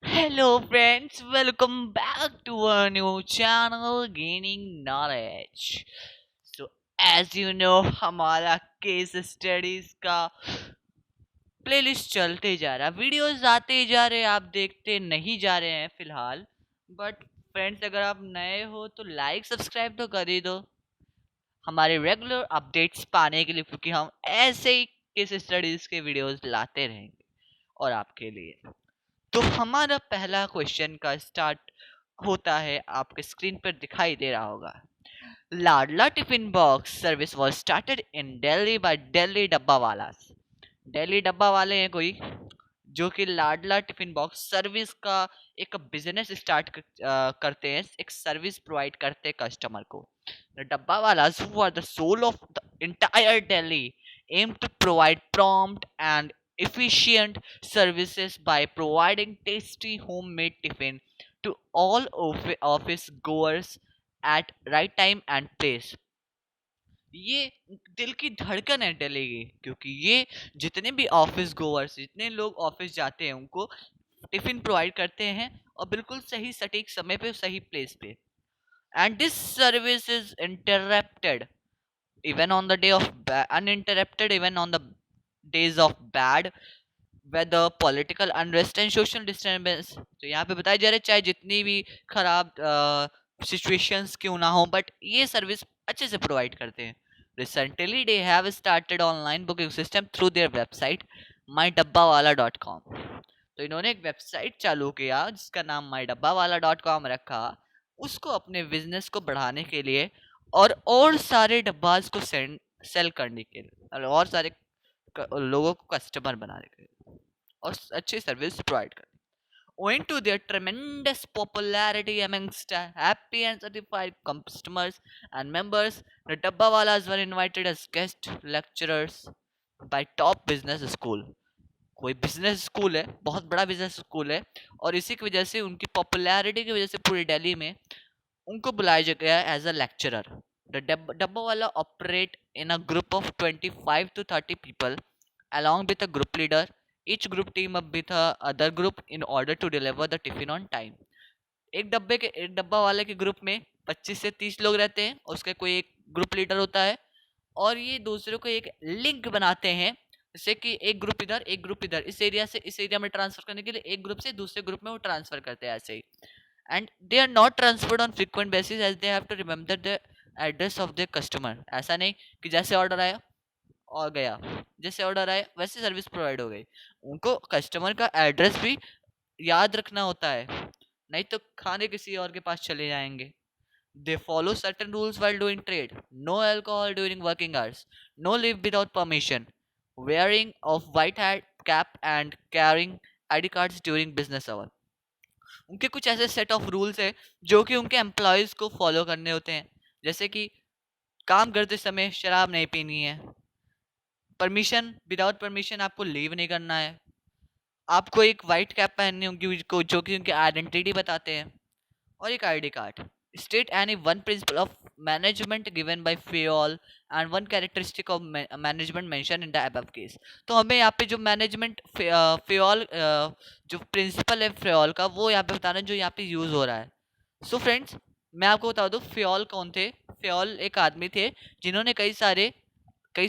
Hello, friends. Welcome back to our new channel, Gaining Knowledge. So, as you know, हमारा case studies का playlist चलते जा रहा है, वीडियोस आते ही जा रहे हैं, आप देखते नहीं जा रहे हैं फिलहाल। बट फ्रेंड्स, अगर आप नए हो तो लाइक सब्सक्राइब तो कर ही दो हमारे रेगुलर अपडेट्स पाने के लिए, क्योंकि हम ऐसे ही केस स्टडीज के वीडियोस लाते रहेंगे और आपके लिए। तो हमारा पहला क्वेश्चन का स्टार्ट होता है, आपके स्क्रीन पर दिखाई दे रहा होगा। लाडला tiffin box service was started in Delhi by Delhi dabba wallahs. Delhi डब्बा वाले हैं कोई, जो कि लाडला टिफिन बॉक्स सर्विस का एक बिजनेस स्टार्ट करते हैं, एक सर्विस प्रोवाइड करते हैं कस्टमर को। The dabbawalas, who are the soul of the entire Delhi, aim to provide prompt and efficient services by providing tasty homemade tiffin to all office goers at right time and place. ये दिल की धड़कन है दिल्ली की, क्योंकि ये जितने भी ऑफिस गोवर्स, जितने लोग ऑफिस जाते हैं, उनको टिफिन प्रोवाइड करते हैं और बिल्कुल सही सटीक समय पे सही प्लेस पे। And this service is interrupted even on the day of uninterrupted even on the days of bad weather, political unrest and social disturbance। तो यहाँ पे बताया जा रहा है, चाहे जितनी भी खराब सिचुएशंस क्यों ना हो, बट ये सर्विस अच्छे से प्रोवाइड करते हैं। Recently they have started online booking system through their website mydabbawaala.com। तो इन्होंने एक वेबसाइट चालू किया जिसका नाम mydabbawaala.com रखा, उसको अपने बिजनेस को बढ़ाने के लिए और सारे डब्बास को सेल करने के लिए और सारे लोगों को कस्टमर बनाने के लिए और अच्छी सर्विस प्रोवाइड करने। Owing to their tremendous popularity amongst happy and satisfied customers and members, the Dabbawalas were invited as guest lecturers by top business school। कोई बिजनेस स्कूल है, बहुत बड़ा बिजनेस स्कूल है, और इसी की वजह से, उनकी पॉपुलैरिटी की वजह से पूरी दिल्ली में उनको बुलाया गया as a lecturer. The dabbawala operate in a group of 25 to 30 people along with a group leader। each group team up with a other group in order to deliver the tiffin on time। एक डब्बा वाले के group में 25 से 30 लोग रहते हैं, उसके कोई एक ग्रुप लीडर होता है, और ये दूसरों को एक लिंक बनाते हैं, जैसे कि एक ग्रुप इधर एक ग्रुप इधर, इस एरिया से इस एरिया में ट्रांसफर करने के लिए एक ग्रुप से दूसरे ग्रुप में वो ट्रांसफर करते हैं ऐसे ही। And they are not transferred on frequent basis as they have to remember the address of the customer. ऐसा नहीं कि जैसे ऑर्डर आया और गया, जैसे ऑर्डर आया वैसे सर्विस प्रोवाइड हो गई। उनको कस्टमर का एड्रेस भी याद रखना होता है, नहीं तो खाने किसी और के पास चले जाएंगे। They follow certain rules while doing trade: no alcohol during working hours, no leave without permission, wearing of white hat cap and carrying ID cards during business hour। उनके कुछ ऐसे सेट ऑफ रूल्स है जो कि उनके employees को follow करने होते हैं, जैसे कि काम करते समय शराब नहीं पीनी है, परमिशन, विदाउट परमिशन आपको लीव नहीं करना है, आपको एक वाइट कैप पहननी होगी जो कि उनकी आइडेंटिटी बताते हैं, और एक ID card. State any one principle of management given by Fayol and one characteristic of management mention in the above case. तो हमें यहाँ पे जो मैनेजमेंट फेयोल, जो प्रिंसिपल है फेयोल का, वो यहाँ पे बताना है जो यहाँ पे यूज हो रहा है। सो फ्रेंड्स, मैं आपको बता दूं फेयोल कौन थे। फेयोल एक आदमी थे जिन्होंने कई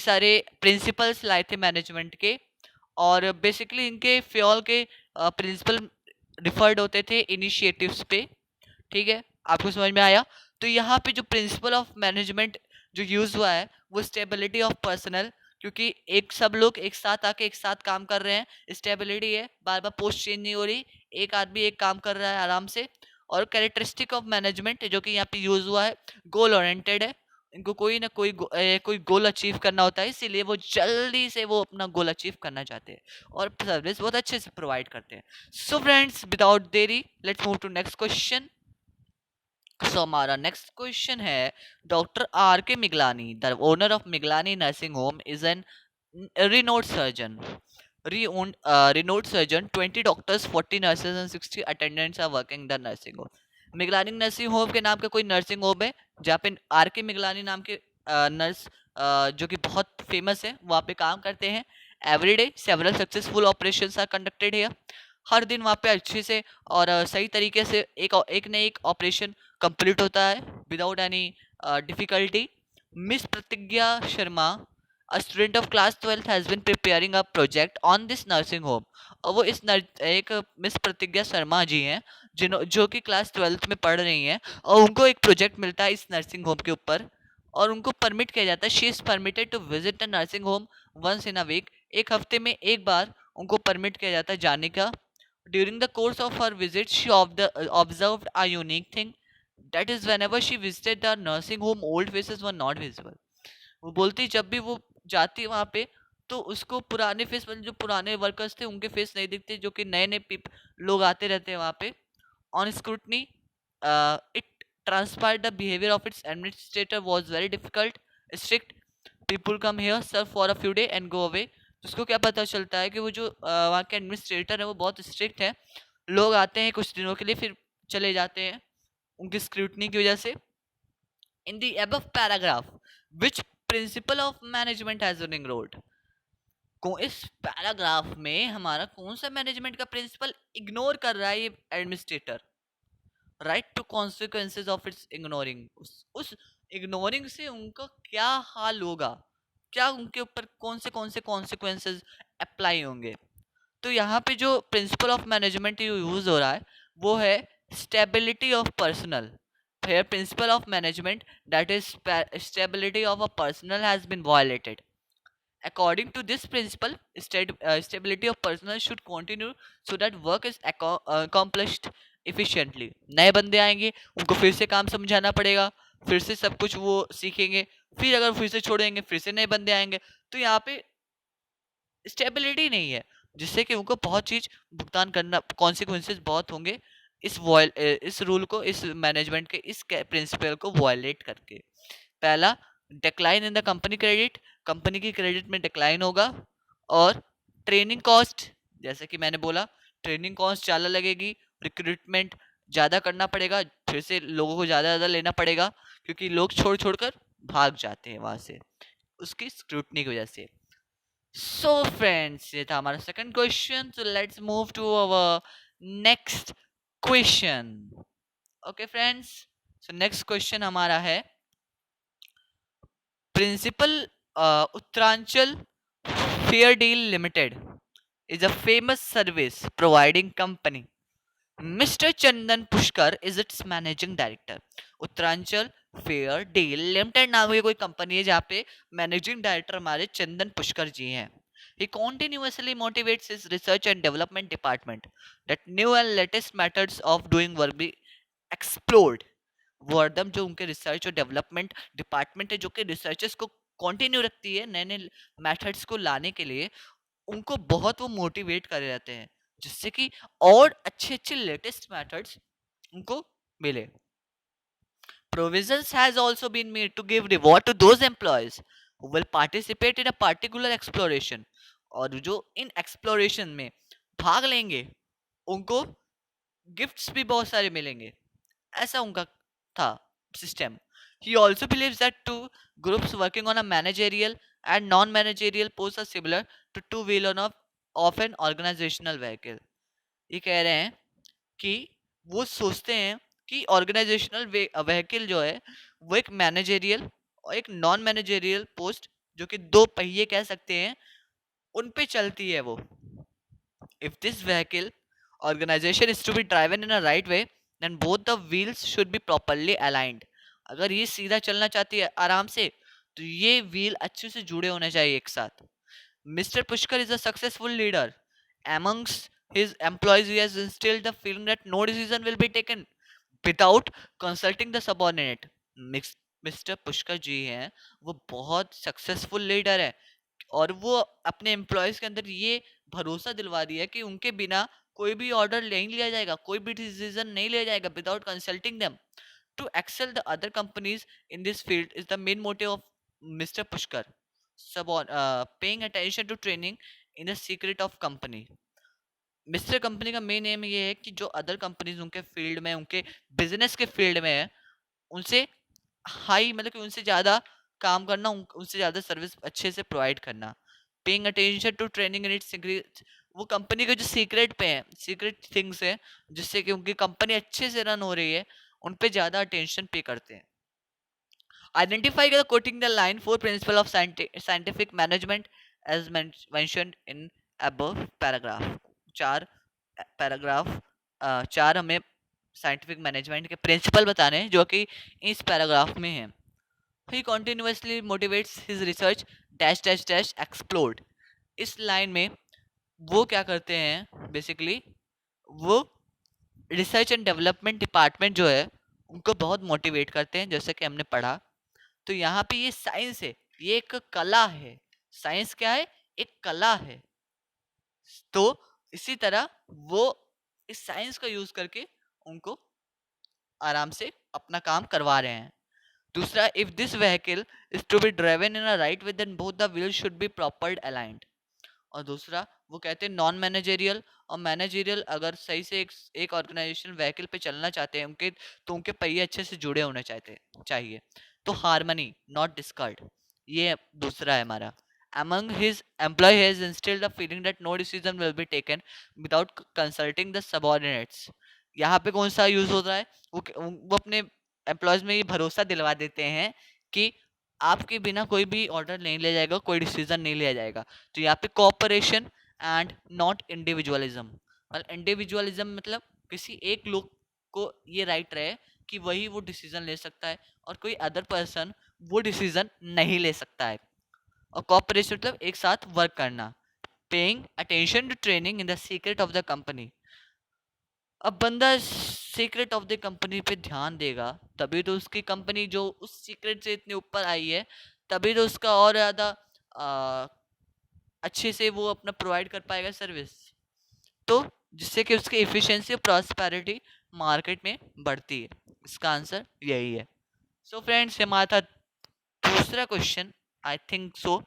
सारे प्रिंसिपल्स लाए थे मैनेजमेंट के, और बेसिकली इनके फेयोल के प्रिंसिपल रिफर्ड होते थे इनिशिएटिव्स पे। ठीक है, आपको समझ में आया। तो यहाँ पे जो प्रिंसिपल ऑफ मैनेजमेंट जो यूज हुआ है वो स्टेबिलिटी ऑफ पर्सनल, क्योंकि एक सब लोग एक साथ आके एक साथ काम कर रहे हैं, स्टेबिलिटी है, बार बार पोस्ट चेंज नहीं हो रही, एक आदमी एक काम कर रहा है आराम से। और कैरेक्टरिस्टिक ऑफ मैनेजमेंट जो कि यहाँ पे यूज हुआ है, गोल ओरिएंटेड है, इनको कोई ना कोई गोल अचीव करना होता है, इसीलिए वो जल्दी से वो अपना गोल अचीव करना चाहते हैं और सर्विस बहुत अच्छे से प्रोवाइड करते हैं। सो फ्रेंड्स, विदाउट देरी let's move to next question. So हमारा नेक्स्ट क्वेश्चन है, doctor R K Miglani, the owner of Miglani nursing home, is an renowned surgeon renowned surgeon 20 doctors, 40 nurses and 60 attendants are working the nursing home। Miglani nursing home के नाम का कोई nursing home है जहाँ पे are K Miglani नाम के नर्स, जो कि बहुत फेमस है, वहाँ पे काम करते हैं। Every day several successful operations are conducted here. हर दिन वहाँ पे अच्छे से और सही तरीके से एक न एक ऑपरेशन कंप्लीट होता है विदाउट एनी डिफिकल्टी। मिस प्रतिज्ञा Sharma, a student of class 12th, has been preparing a project on this nursing home। और वो एक मिस प्रतिज्ञा शर्मा जी हैं जो कि क्लास 12th में पढ़ रही हैं, और उनको एक प्रोजेक्ट मिलता है इस नर्सिंग होम के ऊपर, और उनको परमिट किया जाता है, she is permitted to visit the nursing home once in a week. एक हफ्ते में एक बार उनको परमिट किया जाता है जाने का। During the course of her visit she observed a unique thing, that is whenever she visited the nursing home old faces were not visible. वो बोलती जब भी वो जाती है वहां पे, तो उसको पुराने फेस, मतलब जो पुराने वर्कर्स थे उनके फेस नहीं दिखते, जो कि नए नए लोग आते रहते हैं वहां पे। On scrutiny it transpired the behavior of its administrator was very difficult, strict। people come here serve for a few day and go away। तो उसको क्या पता चलता है कि वो जो वहाँ के एडमिनिस्ट्रेटर है वो बहुत स्ट्रिक्ट है, लोग आते हैं कुछ दिनों के लिए फिर चले जाते हैं उनकी स्क्रूटनी की वजह से। In the above paragraph which principle of management has been ignored। इस पैराग्राफ में हमारा कौन सा मैनेजमेंट का प्रिंसिपल इग्नोर कर रहा है ये administrator? Right to consequences of its ignoring, उस इग्नोरिंग से उनका क्या हाल होगा, क्या उनके ऊपर कौन से कॉन्सिक्वेंसेज अप्लाई होंगे। तो यहाँ पे जो प्रिंसिपल ऑफ मैनेजमेंट यूज हो रहा है वो है stability of personal. Here principle of management, that is stability of a personnel, has been violated। According to this principle, stability of personnel should continue so that work is accomplished efficiently। नए बंदे आएंगे, उनको फिर से काम समझाना पड़ेगा, फिर से सब कुछ वो सीखेंगे, फिर अगर फिर से छोड़ेंगे फिर से नए बंदे आएंगे। तो यहाँ पे स्टेबिलिटी नहीं है, जिससे कि उनको बहुत चीज भुगतान करना, कॉन्सिक्वेंसेज बहुत होंगे इस रूल को, इस मैनेजमेंट के इस प्रिंसिपल को वायलेट करके। पहला, decline in the company credit, company की क्रेडिट में डिक्लाइन होगा। और ट्रेनिंग कॉस्ट, जैसे कि मैंने बोला, ट्रेनिंग कॉस्ट ज़्यादा लगेगी, रिक्रूटमेंट ज़्यादा करना पड़ेगा, फिर से लोगों को ज़्यादा लेना पड़ेगा, क्योंकि लोग छोड़ छोड़कर भाग जाते हैं वहां से उसकी स्क्रूटनी की वजह से। सो फ्रेंड्स, ये था हमारा सेकंड क्वेश्चन। तो let's move to our next question. Okay friends, so next question हमारा है principle Uttaranchal fair deal limited is a famous service providing company। Mr. Chandan Pushkar is its managing director। Uttaranchal fair deal limited नाम की कोई company है जहाँ पे managing director हमारे चंदन पुष्कर जी हैं। He continuously motivates his research and development department that new and latest methods of doing work be explored। वो हरदम जो उनके रिसर्च और डेवलपमेंट डिपार्टमेंट है जो कि रिसर्चेस को कंटिन्यू रखती है नए नए मेथड्स को लाने के लिए, उनको बहुत वो मोटिवेट करे रहते हैं, जिससे कि और अच्छे अच्छे लेटेस्ट मेथड्स उनको मिले। Provisions has also been made to give reward to those employees who will participate in a particular exploration। और जो इन एक्सप्लोरेशन में भाग लेंगे उनको गिफ्ट्स भी बहुत सारे मिलेंगे, ऐसा उनका था system. He also believes that two groups working on a managerial and non-managerial posts are similar to two wheel of an organizational vehicle। ये कह रहे हैं कि वो सोचते हैं कि ऑर्गेनाइजेशनल व्हीकल जो है वो एक मैनेजेरियल और एक नॉन मैनेजेरियल पोस्ट, जो कि दो पहिए कह सकते हैं, उन पे चलती है वो। If this vehicle organization is to be driven in a right way, then both the wheels should be properly aligned। अगर ये सीधा चलना चाहती है आराम से, तो ये व्हील अच्छे से जुड़े होने चाहिए एक साथ। Mr. Pushkar is a successful leader। Amongst his employees, he has instilled the feeling that no decision will be taken without consulting the subordinate। Mister Pushkar ji हैं, वो बहुत सक्सेसफुल लीडर है, और वो अपने एम्प्लॉयज के अंदर ये भरोसा दिलवा दिया है कि उनके बिना कोई भी ऑर्डर नहीं लिया जाएगा, कोई भी डिसीजन नहीं लिया जाएगा without consulting them. To excel the other companies in this field is the main motive of mister Pushkar. सब paying attention to training in the secret of company. Mister company का मेन एम ये है कि जो other companies उनके field में, उनके business के फील्ड में है, उनसे हाई, मतलब कि उनसे ज़्यादा काम करना, उनसे ज़्यादा सर्विस अच्छे से प्रोवाइड करना। Paying attention to training in its वो कंपनी के जो सीक्रेट पे है, सीक्रेट थिंग्स है, जिससे कि उनकी कंपनी अच्छे से रन हो रही है, उन पे ज्यादा अटेंशन पे करते हैं. Identify the quoting the line four principle of scientific management as mentioned in above paragraph. चार पैराग्राफ, चार हमें साइंटिफिक मैनेजमेंट के प्रिंसिपल बताने हैं जो कि इस पैराग्राफ में है. He continuously motivates his research dash dash dash explode. इस लाइन में वो क्या करते हैं बेसिकली, वो रिसर्च एंड डेवलपमेंट डिपार्टमेंट जो है उनको बहुत मोटिवेट करते हैं, जैसे कि हमने पढ़ा. तो यहाँ पे ये साइंस है, ये एक कला है. साइंस क्या है? एक कला है. तो इसी तरह वो इस साइंस का यूज करके उनको आराम से अपना काम करवा रहे हैं. दूसरा, if this vehicle is to be driven in a right way then both the wheel should be proper aligned. और दूसरा वो कहते हैं नॉन मैनेजेरियल और मैनेजेरियल अगर सही से एक ऑर्गेनाइजेशन व्हीकल पे चलना चाहते हैं उनके, तो उनके पहिए अच्छे से जुड़े होने चाहिए. तो हार्मनी नॉट डिस्कॉर्ड, ये दूसरा है हमारा. among his employee has instilled the feeling that no decision will be taken without consulting the subordinates. यहाँ पे कौन सा यूज हो रहा है? वो अपने एम्प्लॉयज में ये भरोसा दिलवा देते हैं कि आपके बिना कोई भी ऑर्डर नहीं लिया जाएगा, कोई डिसीजन नहीं लिया जाएगा. तो यहाँ पे कोऑपरेशन एंड नॉट इंडिविजुअलिज्म. मतलब इंडिविजुअलिज्म मतलब किसी एक लोग को ये राइट रहे कि वही वो डिसीजन ले सकता है और कोई अदर पर्सन वो डिसीजन नहीं ले सकता है. और कोऑपरेशन मतलब एक साथ वर्क करना. Paying attention to training in the secret of the company. अब बंदा सीक्रेट ऑफ द कंपनी पे ध्यान देगा तभी तो उसकी कंपनी जो उस सीक्रेट से इतने ऊपर आई है, तभी तो उसका और ज़्यादा अच्छे से वो अपना प्रोवाइड कर पाएगा सर्विस. तो जिससे कि उसकी एफिशिएंसी और प्रॉस्पेरिटी मार्केट में बढ़ती है. इसका आंसर यही है. सो फ्रेंड्स, हमारा था दूसरा क्वेश्चन. आई थिंक सो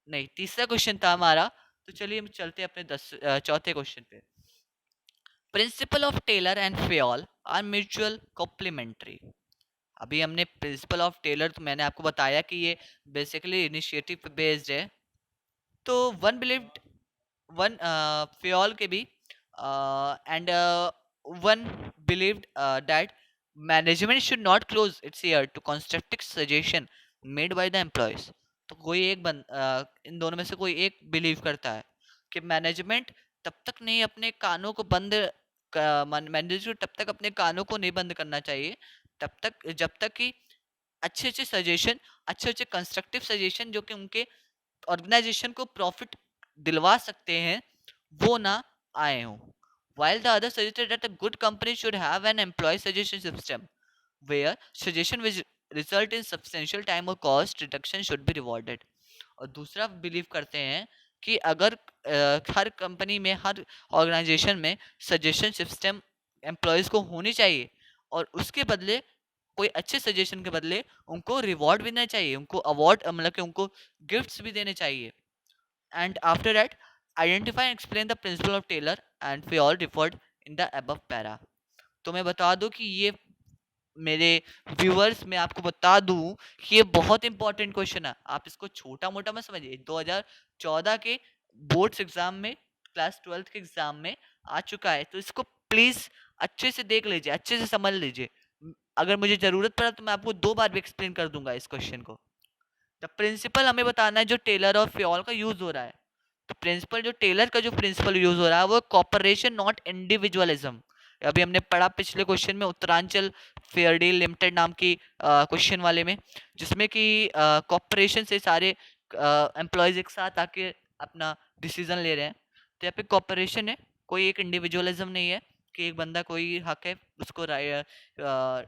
नहीं, तीसरा क्वेश्चन था हमारा. तो चलिए हम चलते हैं अपने चौथे क्वेश्चन पे. Principle of Taylor and Fayol are mutual complementary. अभी हमने प्रिंसिपल ऑफ टेलर, तो मैंने आपको बताया कि ये बेसिकली इनिशिएटिव बेस्ड है. तो वन बिलीव्ड, वन फेयल के भी and one believed that management should not close its ear to constructive suggestion made by the employees. तो कोई एक इन दोनों में से कोई एक बिलीव करता है कि मैनेजमेंट तब तक नहीं अपने कानों को बंद, मैनेजमेंट तब तक अपने कानों को नहीं बंद करना चाहिए तब तक जब तक कि अच्छे अच्छे सजेशन, अच्छे अच्छे कंस्ट्रक्टिव सजेशन जो कि उनके ऑर्गेनाइजेशन को प्रॉफिट दिलवा सकते हैं वो ना आए हों. While the other suggested that a good company should have an employee suggestion system where suggestion which result in substantial time or cost reduction should be rewarded. और दूसरा बिलीव करते हैं कि अगर हर कंपनी में, हर ऑर्गेनाइजेशन में सजेशन सिस्टम एम्प्लॉयज़ को होनी चाहिए और उसके बदले कोई अच्छे सजेशन के बदले उनको रिवॉर्ड भी देना चाहिए, उनको अवार्ड मतलब कि उनको गिफ्ट्स भी देने चाहिए. And after that identify and explain the principle of Taylor and we all referred in the above para. तो मैं बता दूं कि ये मेरे व्यूअर्स, मैं आपको बता दूं कि ये बहुत इंपॉर्टेंट क्वेश्चन है. आप इसको छोटा मोटा मत समझिए. 2014 के बोर्ड्स एग्जाम में, क्लास 12 के एग्जाम में आ चुका है. तो इसको प्लीज अच्छे से देख लीजिए, अच्छे से समझ लीजिए. अगर मुझे जरूरत पड़ा तो मैं आपको 2 बार भी एक्सप्लेन कर दूंगा इस क्वेश्चन को. द प्रिंसिपल हमें बताना है जो टेलर और फ्योल का यूज हो रहा है. तो प्रिंसिपल, जो टेलर का जो प्रिंसिपल यूज हो रहा है वो कॉपरेशन नॉट इंडिविजुअलिज्म. अभी हमने पढ़ा पिछले क्वेश्चन में उत्तरांचल फेयर डील लिमिटेड नाम की क्वेश्चन वाले में, जिसमें कि कॉपरेशन से सारे एम्प्लॉयज एक साथ आके अपना डिसीजन ले रहे हैं. तो यहाँ पे कॉपरेशन है, कोई एक इंडिविजुअलिज्म नहीं है कि एक बंदा कोई हक है उसको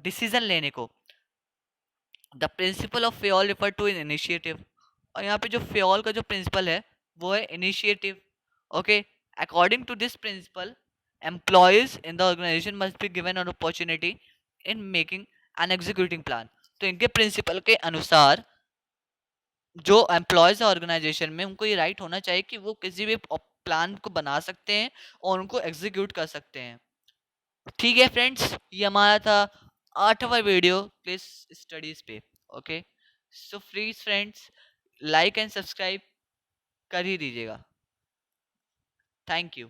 डिसीजन लेने को. The principle of Fayol refer to in initiative. और यहाँ पे जो फेयल का जो प्रिंसिपल है वो है initiative. Okay, according to this principle employees in the organisation must be given an opportunity in making an executing plan. तो इनके प्रिंसिपल के अनुसार जो एम्प्लॉयज है ऑर्गेनाइजेशन में, उनको ये राइट होना चाहिए कि वो किसी भी प्लान को बना सकते हैं और उनको एग्जीक्यूट कर सकते हैं. ठीक है फ्रेंड्स, ये हमारा था 8वां वीडियो प्लीज स्टडीज पे. Okay, so please friends like and subscribe कर ही दीजिएगा. Thank you.